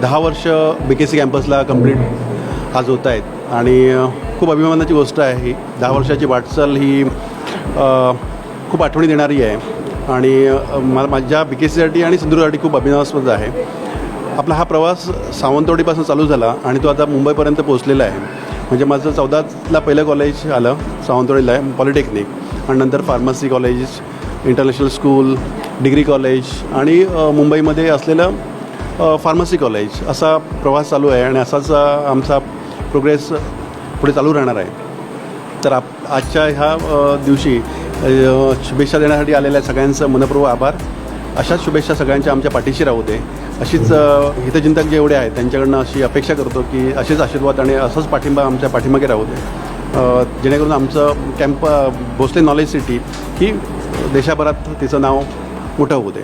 10 वर्ष BKC कॅम्पसला complete आज होत आहेत आणि खूप अभिमानाची गोष्ट आहे ही. 10 वर्षाची वाटचाल ही खूप आठवणी देणारी आहे आणि माझ्या BKCसाठी आणि सिंधुदुर्गसाठी खूप अभिमानास्पद आहे. आपला हा प्रवास सावंतवाडीपासून चालू झाला आणि तो आता मुंबईपर्यंत पोहोचलेला आहे. म्हणजे माझं 14ला पहिलं कॉलेज आलं सावंतवाडीला आहे, पॉलिटेक्निक, आणि नंतर pharmacy college, international school, degree college आणि मुंबईमध्ये असलेलं फार्मसी कॉलेज, असा प्रवास चालू आहे आणि असाच आमचा प्रोग्रेस पुढे चालू राहणार आहे. तर आजच्या ह्या दिवशी शुभेच्छा देण्यासाठी आलेल्या सगळ्यांचं मनपूर्वक आभार. अशाच शुभेच्छा सगळ्यांच्या आमच्या पाठीशी राहू दे. अशीच हितचिंतक जे एवढे आहेत त्यांच्याकडनं अशी अपेक्षा करतो की असेच आशीर्वाद आणि असंच पाठिंबा आमच्या पाठीमागे राहू दे, जेणेकरून आमचं भोसले नॉलेज सिटी ही देशाभरात तिचं नाव मोठं होऊ दे.